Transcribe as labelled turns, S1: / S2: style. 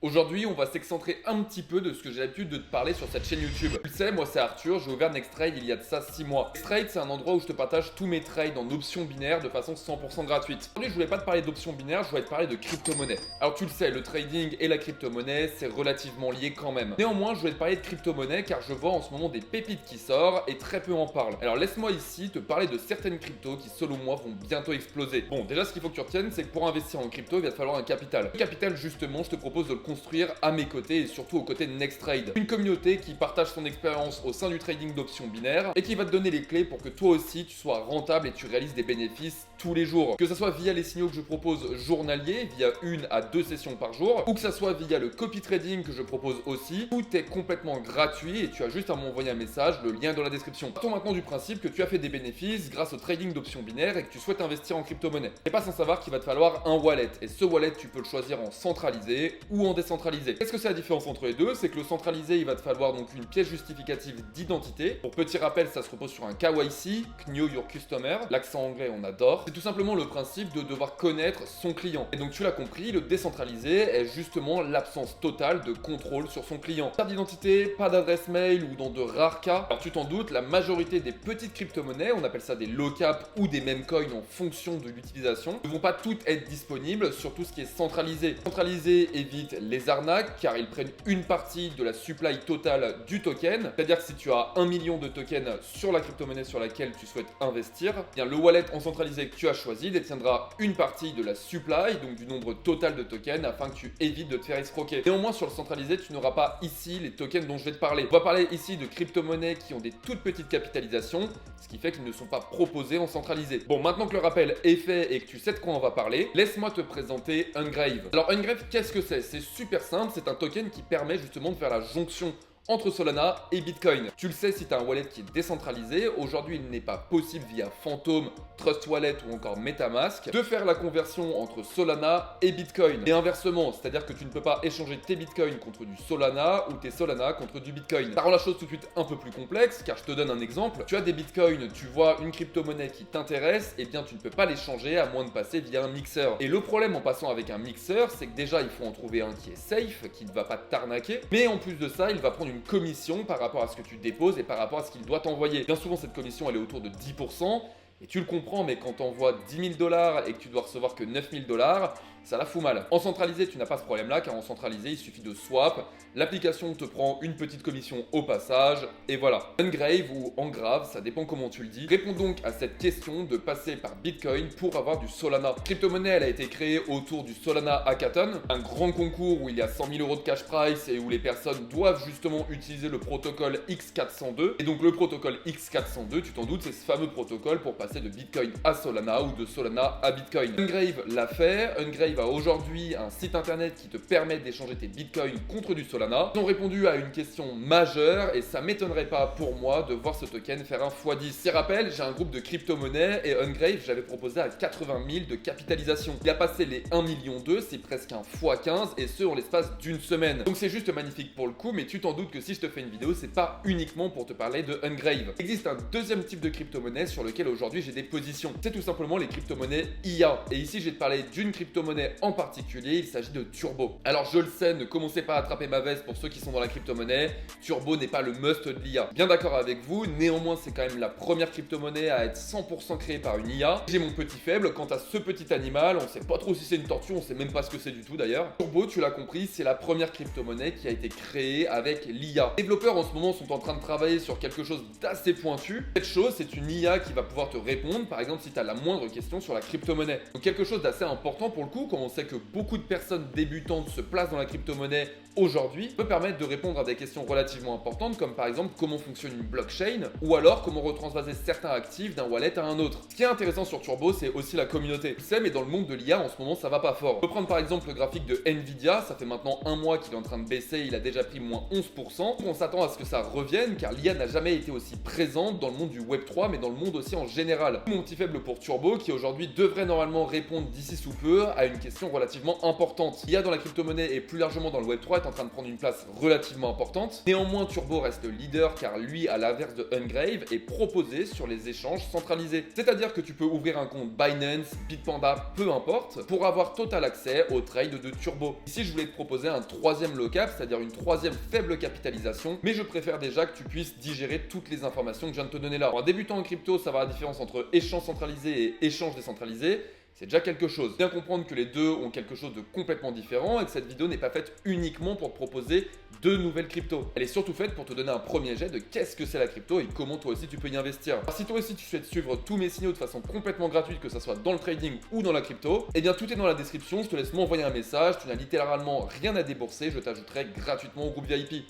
S1: Aujourd'hui, on va s'excentrer un petit peu de ce que j'ai l'habitude de te parler sur cette chaîne YouTube. Tu le sais, moi c'est Arthur, j'ai ouvert Nextrade il y a de ça 6 mois. Nextrade, c'est un endroit où je te partage tous mes trades en options binaires de façon 100% gratuite. Aujourd'hui, je voulais pas te parler d'options binaires, je voulais te parler de crypto-monnaie. Alors tu le sais, le trading et la crypto-monnaie, c'est relativement lié quand même. Néanmoins, je voulais te parler de crypto-monnaie car je vois en ce moment des pépites qui sortent et très peu en parlent. Alors laisse-moi ici te parler de certaines cryptos qui selon moi vont bientôt exploser. Bon, déjà ce qu'il faut que tu retiennes, c'est que pour investir en crypto, il va te falloir un capital. Le capital, justement, je te propose de le construire à mes côtés et surtout aux côtés de Nextrade. Une communauté qui partage son expérience au sein du trading d'options binaires et qui va te donner les clés pour que toi aussi tu sois rentable et tu réalises des bénéfices tous les jours. Que ce soit via les signaux que je propose journaliers, via 1 à 2 sessions par jour, ou que ce soit via le copy trading que je propose aussi, tout est complètement gratuit et tu as juste à m'envoyer un message, le lien dans la description. Partons maintenant du principe que tu as fait des bénéfices grâce au trading d'options binaires et que tu souhaites investir en crypto-monnaie. Et pas sans savoir qu'il va te falloir un wallet et ce wallet tu peux le choisir en centralisé ou en décentralisé. Qu'est-ce que c'est la différence entre les deux? C'est que le centralisé, il va te falloir donc une pièce justificative d'identité. Pour petit rappel, ça se repose sur un KYC, Know Your Customer. L'accent anglais, on adore. C'est tout simplement le principe de devoir connaître son client. Et donc tu l'as compris, le décentralisé est justement l'absence totale de contrôle sur son client. Pas d'identité, pas d'adresse mail ou dans de rares cas. Alors tu t'en doutes, la majorité des petites crypto-monnaies, on appelle ça des low cap ou des meme coins en fonction de l'utilisation, ne vont pas toutes être disponibles sur tout ce qui est centralisé. Centralisé évite les arnaques car ils prennent une partie de la supply totale du token. C'est-à-dire que si tu as 1 million de tokens sur la crypto-monnaie sur laquelle tu souhaites investir, eh bien le wallet en centralisé que tu as choisi détiendra une partie de la supply, donc du nombre total de tokens, afin que tu évites de te faire escroquer. Néanmoins, sur le centralisé, tu n'auras pas ici les tokens dont je vais te parler. On va parler ici de crypto-monnaies qui ont des toutes petites capitalisations, ce qui fait qu'ils ne sont pas proposés en centralisé. Bon, maintenant que le rappel est fait et que tu sais de quoi on va parler, laisse-moi te présenter Ungrave. Alors Ungrave, qu'est-ce que c'est? C'est super simple. C'est un token qui permet justement de faire la jonction entre Solana et Bitcoin. Tu le sais, si tu as un wallet qui est décentralisé, aujourd'hui il n'est pas possible via Phantom, Trust Wallet ou encore Metamask de faire la conversion entre Solana et Bitcoin. Et inversement, c'est-à-dire que tu ne peux pas échanger tes Bitcoins contre du Solana ou tes Solana contre du Bitcoin. Ça rend la chose tout de suite un peu plus complexe car je te donne un exemple. Tu as des Bitcoins, tu vois une crypto-monnaie qui t'intéresse, et bien tu ne peux pas l'échanger à moins de passer via un mixeur. Et le problème en passant avec un mixeur, c'est que déjà il faut en trouver un qui est safe, qui ne va pas t'arnaquer, mais en plus de ça, il va prendre une commission par rapport à ce que tu déposes et par rapport à ce qu'il doit t'envoyer. Bien souvent, cette commission, elle est autour de 10%. Et tu le comprends, mais quand t'envoies 10 000 $ et que tu dois recevoir que 9 000 $, ça la fout mal. En centralisé, tu n'as pas ce problème-là, car en centralisé, il suffit de swap. L'application te prend une petite commission au passage, et voilà. Ungrave ou Engrave, ça dépend comment tu le dis. Réponds donc à cette question de passer par Bitcoin pour avoir du Solana. Crypto-monnaie, elle a été créée autour du Solana Hackathon, un grand concours où il y a 100 000 € de cash price et où les personnes doivent justement utiliser le protocole X402. Et donc le protocole X402, tu t'en doutes, c'est ce fameux protocole pour passer de Bitcoin à Solana ou de Solana à Bitcoin. Ungrave l'a fait. Ungrave a aujourd'hui un site internet qui te permet d'échanger tes Bitcoins contre du Solana. Ils ont répondu à une question majeure et ça m'étonnerait pas pour moi de voir ce token faire un x10. Si rappel, j'ai un groupe de crypto-monnaies et Ungrave, j'avais proposé à 80 000 de capitalisation. Il a passé les 1,2 million, c'est presque un x15 et ce en l'espace d'une semaine. Donc c'est juste magnifique pour le coup, mais tu t'en doutes que si je te fais une vidéo, c'est pas uniquement pour te parler de Ungrave. Il existe un deuxième type de crypto-monnaie sur lequel aujourd'hui j'ai des positions. C'est tout simplement les crypto-monnaies IA. Et ici, je vais te parler d'une crypto-monnaie en particulier, il s'agit de Turbo. Alors je le sais, ne commencez pas à attraper ma veste pour ceux qui sont dans la crypto-monnaie. Turbo n'est pas le must de l'IA. Bien d'accord avec vous, néanmoins c'est quand même la première crypto-monnaie à être 100% créée par une IA. J'ai mon petit faible quant à ce petit animal, on sait pas trop si c'est une tortue, on sait même pas ce que c'est du tout d'ailleurs. Turbo, tu l'as compris, c'est la première crypto-monnaie qui a été créée avec l'IA. Les développeurs en ce moment sont en train de travailler sur quelque chose d'assez pointu. Cette chose, c'est une IA qui va pouvoir te répondre, par exemple si tu as la moindre question sur la crypto-monnaie. Donc quelque chose d'assez important pour le coup, quand on sait que beaucoup de personnes débutantes se placent dans la crypto-monnaie aujourd'hui, peut permettre de répondre à des questions relativement importantes comme par exemple comment fonctionne une blockchain ou alors comment retransvaser certains actifs d'un wallet à un autre. Ce qui est intéressant sur Turbo, c'est aussi la communauté. Tu sais, mais dans le monde de l'IA en ce moment ça va pas fort. On peut prendre par exemple le graphique de Nvidia, ça fait maintenant un mois qu'il est en train de baisser, il a déjà pris moins 11%. On s'attend à ce que ça revienne car l'IA n'a jamais été aussi présente dans le monde du Web3 mais dans le monde aussi en général. Mon petit faible pour Turbo qui aujourd'hui devrait normalement répondre d'ici sous peu à une question relativement importante. L'IA dans la crypto-monnaie et plus largement dans le Web3 est en train de prendre une place relativement importante. Néanmoins, Turbo reste le leader car lui, à l'inverse de Ungrave, est proposé sur les échanges centralisés. C'est-à-dire que tu peux ouvrir un compte Binance, Bitpanda, peu importe, pour avoir total accès au trade de Turbo. Ici, je voulais te proposer un troisième low-cap, c'est-à-dire une troisième faible capitalisation, mais je préfère déjà que tu puisses digérer toutes les informations que je viens de te donner là. Alors, en débutant en crypto, savoir la différence entre échange centralisé et échange décentralisé, c'est déjà quelque chose. Bien comprendre que les deux ont quelque chose de complètement différent et que cette vidéo n'est pas faite uniquement pour te proposer deux nouvelles cryptos. Elle est surtout faite pour te donner un premier jet de qu'est-ce que c'est la crypto et comment toi aussi tu peux y investir. Alors si toi aussi tu souhaites suivre tous mes signaux de façon complètement gratuite, que ce soit dans le trading ou dans la crypto, eh bien tout est dans la description, je te laisse m'envoyer un message, tu n'as littéralement rien à débourser, je t'ajouterai gratuitement au groupe VIP.